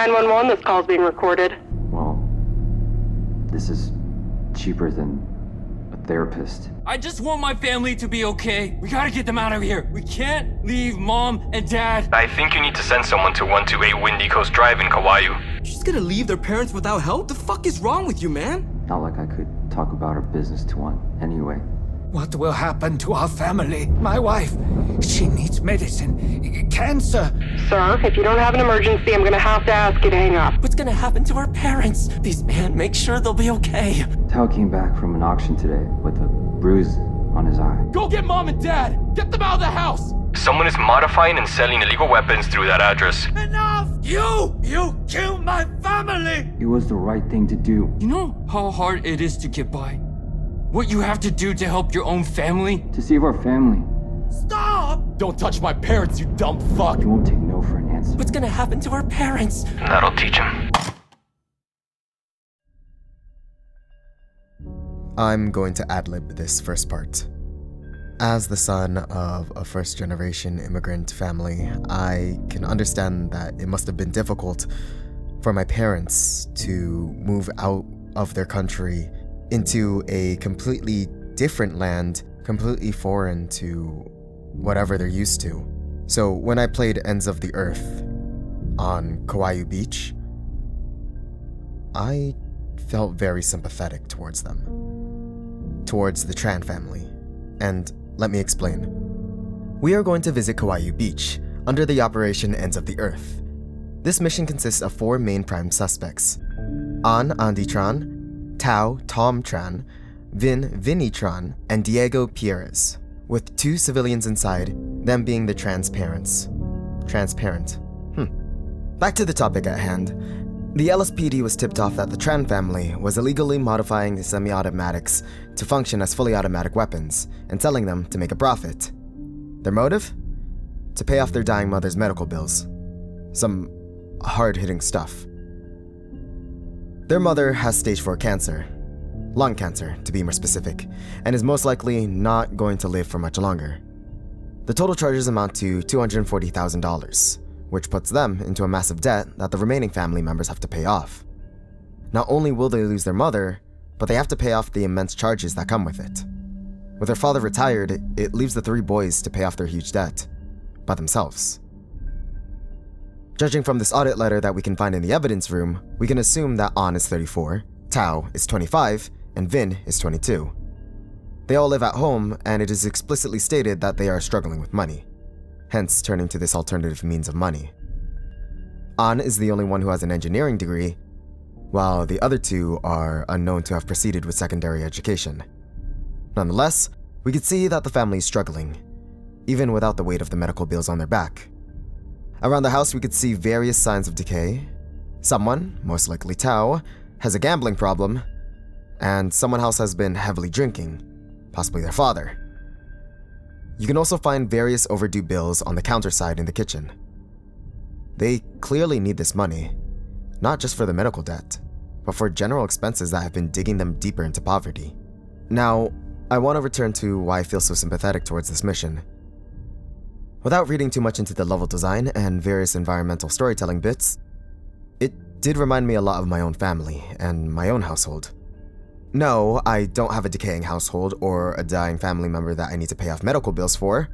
911, this call's being recorded. Well, this is cheaper than a therapist. I just want my family to be okay. We gotta get them out of here. We can't leave Mom and Dad. I think you need to send someone to 128 Windy Coast Drive in Kauai. She's gonna leave their parents without help? The fuck is wrong with you, man? Not like I could talk about our business to one anyway. What will happen to our family? My wife, she needs medicine. Cancer. Sir, if you don't have an emergency, I'm gonna have to ask you to hang up. What's gonna happen to our parents? Please, man, make sure they'll be okay. Tao came back from an auction today with a bruise on his eye. Go get Mom and Dad. Get them out of the house. Someone is modifying and selling illegal weapons through that address. Enough! You killed my family! It was the right thing to do. You know how hard it is to get by? What you have to do to help your own family? To save our family. Stop! Don't touch my parents, you dumb fuck. You won't take no for an answer. What's gonna happen to our parents? That'll teach him. I'm going to ad-lib this first part. As the son of a first-generation immigrant family, I can understand that it must have been difficult for my parents to move out of their country into a completely different land, completely foreign to whatever they're used to. So when I played Ends of the Earth on Kauai Beach, I felt very sympathetic towards them, towards the Tran family. And let me explain. We are going to visit Kauai Beach under the Operation Ends of the Earth. This mission consists of 4 main prime suspects: Andy Tran, Tao Tom Tran, Vinny Tran, and Diego Pierres, with 2 civilians inside, them being the transparent. Back to the topic at hand. The LSPD was tipped off that the Tran family was illegally modifying the semi-automatics to function as fully automatic weapons and selling them to make a profit. Their motive? To pay off their dying mother's medical bills. Some hard-hitting stuff. Their mother has stage 4 cancer, lung cancer to be more specific, and is most likely not going to live for much longer. The total charges amount to $240,000, which puts them into a massive debt that the remaining family members have to pay off. Not only will they lose their mother, but they have to pay off the immense charges that come with it. With their father retired, it leaves the 3 boys to pay off their huge debt by themselves. Judging from this audit letter that we can find in the evidence room, we can assume that An is 34, Tao is 25, and Vin is 22. They all live at home, and it is explicitly stated that they are struggling with money, hence turning to this alternative means of money. An is the only one who has an engineering degree, while the other 2 are unknown to have proceeded with secondary education. Nonetheless, we could see that the family is struggling, even without the weight of the medical bills on their back. Around the house, we could see various signs of decay. Someone, most likely Tao, has a gambling problem, and someone else has been heavily drinking, possibly their father. You can also find various overdue bills on the counter side in the kitchen. They clearly need this money, not just for the medical debt, but for general expenses that have been digging them deeper into poverty. Now, I want to return to why I feel so sympathetic towards this mission. Without reading too much into the level design and various environmental storytelling bits, it did remind me a lot of my own family and my own household. No, I don't have a decaying household or a dying family member that I need to pay off medical bills for,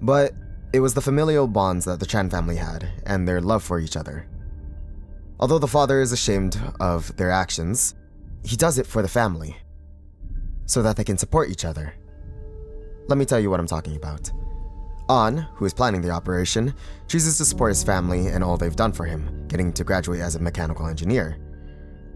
but it was the familial bonds that the Tran family had and their love for each other. Although the father is ashamed of their actions, he does it for the family, so that they can support each other. Let me tell you what I'm talking about. An, who is planning the operation, chooses to support his family and all they've done for him, getting to graduate as a mechanical engineer.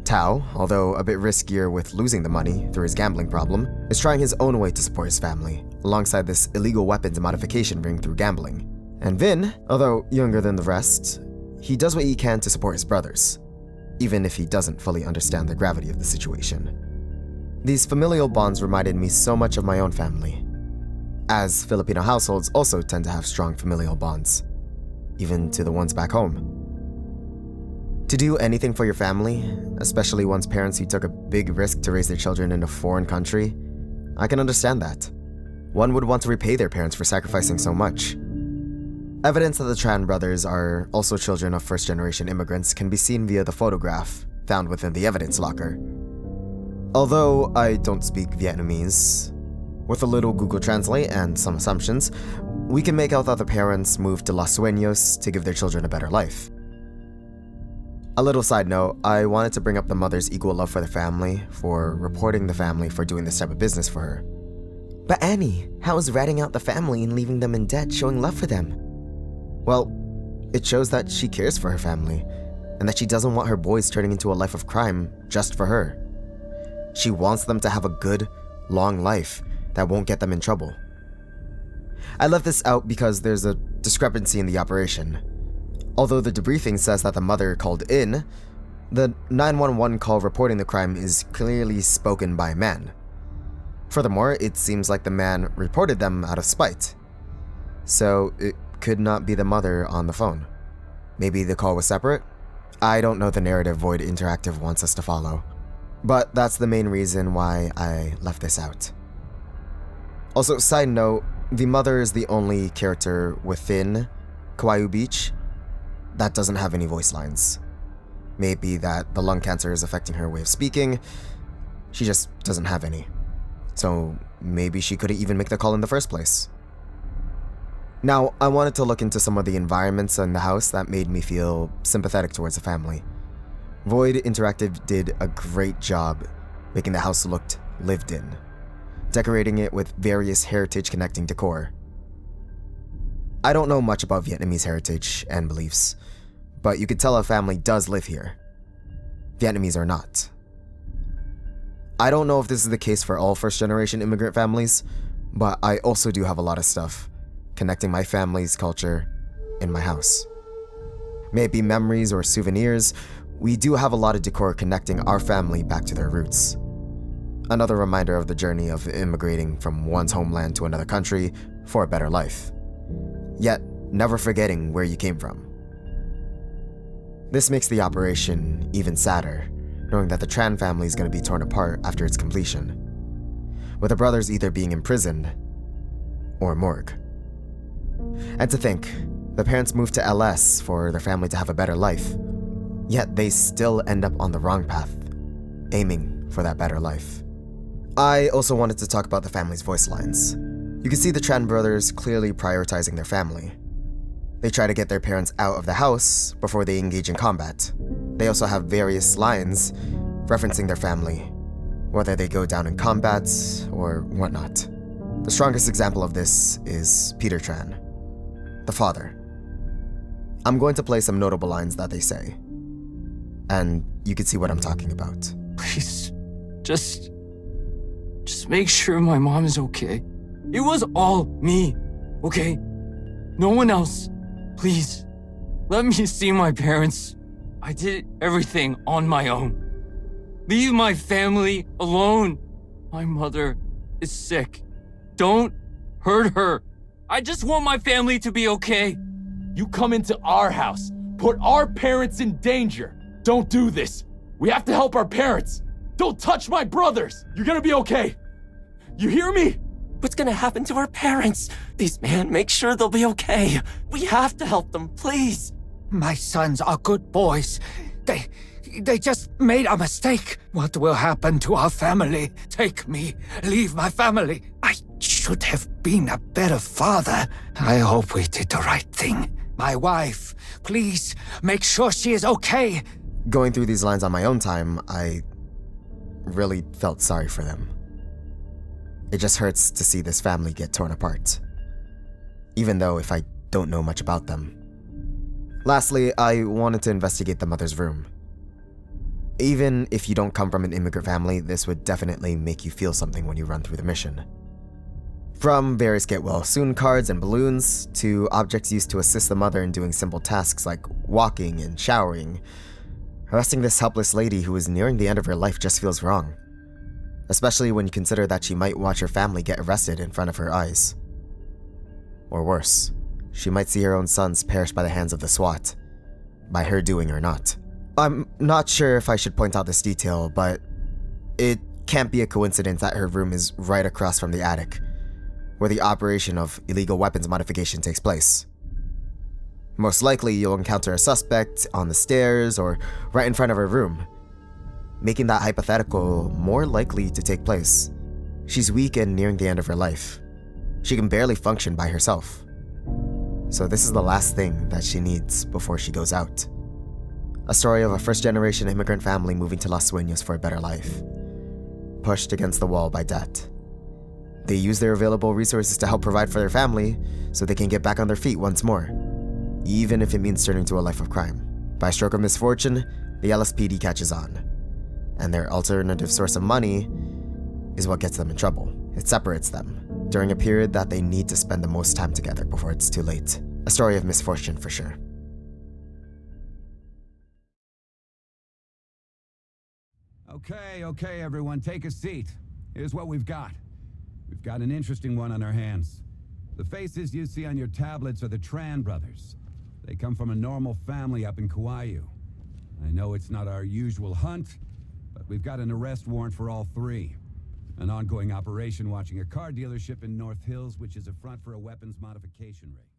Tao, although a bit riskier with losing the money through his gambling problem, is trying his own way to support his family, alongside this illegal weapons modification ring through gambling. And Vin, although younger than the rest, he does what he can to support his brothers, even if he doesn't fully understand the gravity of the situation. These familial bonds reminded me so much of my own family, as Filipino households also tend to have strong familial bonds, even to the ones back home. To do anything for your family, especially one's parents who took a big risk to raise their children in a foreign country, I can understand that. One would want to repay their parents for sacrificing so much. Evidence that the Tran brothers are also children of first-generation immigrants can be seen via the photograph found within the evidence locker. Although I don't speak Vietnamese, with a little Google Translate and some assumptions, we can make out that the parents moved to Los Sueños to give their children a better life. A little side note, I wanted to bring up the mother's equal love for the family, for reporting the family for doing this type of business for her. But Annie, how is ratting out the family and leaving them in debt showing love for them? Well, it shows that she cares for her family, and that she doesn't want her boys turning into a life of crime just for her. She wants them to have a good, long life that won't get them in trouble. I left this out because there's a discrepancy in the operation. Although the debriefing says that the mother called in, the 911 call reporting the crime is clearly spoken by a man. Furthermore, it seems like the man reported them out of spite. So it could not be the mother on the phone. Maybe the call was separate? I don't know the narrative Void Interactive wants us to follow. But that's the main reason why I left this out. Also, side note, the mother is the only character within Kauai Beach that doesn't have any voice lines. Maybe that the lung cancer is affecting her way of speaking. She just doesn't have any. So maybe she couldn't even make the call in the first place. Now, I wanted to look into some of the environments in the house that made me feel sympathetic towards the family. Void Interactive did a great job making the house look lived in, decorating it with various heritage-connecting decor. I don't know much about Vietnamese heritage and beliefs, but you could tell a family does live here. Vietnamese or not. I don't know if this is the case for all first-generation immigrant families, but I also do have a lot of stuff connecting my family's culture in my house. May it be memories or souvenirs, we do have a lot of decor connecting our family back to their roots. Another reminder of the journey of immigrating from one's homeland to another country for a better life. Yet, never forgetting where you came from. This makes the operation even sadder, knowing that the Tran family is going to be torn apart after its completion, with the brothers either being imprisoned or morgue. And to think, the parents moved to LS for their family to have a better life, yet they still end up on the wrong path, aiming for that better life. I also wanted to talk about the family's voice lines. You can see the Tran brothers clearly prioritizing their family. They try to get their parents out of the house before they engage in combat. They also have various lines referencing their family, whether they go down in combat or whatnot. The strongest example of this is Peter Tran, the father. I'm going to play some notable lines that they say, and you can see what I'm talking about. Please, just make sure my mom is okay. It was all me, okay? No one else. Please, let me see my parents. I did everything on my own. Leave my family alone. My mother is sick. Don't hurt her. I just want my family to be okay. You come into our house, put our parents in danger. Don't do this. We have to help our parents. Don't touch my brothers. You're gonna be okay. You hear me? What's gonna happen to our parents? These men, make sure they'll be okay. We have to help them, please. My sons are good boys. They just made a mistake. What will happen to our family? Take me. Leave my family. I should have been a better father. I hope we did the right thing. My wife, please, make sure she is okay. Going through these lines on my own time, I really felt sorry for them. It just hurts to see this family get torn apart, even though if I don't know much about them. Lastly, I wanted to investigate the mother's room. Even if you don't come from an immigrant family, this would definitely make you feel something when you run through the mission. From various get-well-soon cards and balloons, to objects used to assist the mother in doing simple tasks like walking and showering, arresting this helpless lady who is nearing the end of her life just feels wrong. Especially when you consider that she might watch her family get arrested in front of her eyes. Or worse, she might see her own sons perish by the hands of the SWAT, by her doing or not. I'm not sure if I should point out this detail, but it can't be a coincidence that her room is right across from the attic, where the operation of illegal weapons modification takes place. Most likely, you'll encounter a suspect on the stairs or right in front of her room, making that hypothetical more likely to take place. She's weak and nearing the end of her life. She can barely function by herself. So this is the last thing that she needs before she goes out. A story of a first-generation immigrant family moving to Las Sueños for a better life, pushed against the wall by debt. They use their available resources to help provide for their family so they can get back on their feet once more, even if it means turning to a life of crime. By a stroke of misfortune, the LSPD catches on, and their alternative source of money is what gets them in trouble. It separates them during a period that they need to spend the most time together before it's too late. A story of misfortune for sure. Okay, everyone, take a seat. Here's what we've got. We've got an interesting one on our hands. The faces you see on your tablets are the Tran brothers. They come from a normal family up in Kauai. I know it's not our usual hunt, but we've got an arrest warrant for all three. An ongoing operation watching a car dealership in North Hills, which is a front for a weapons modification rig.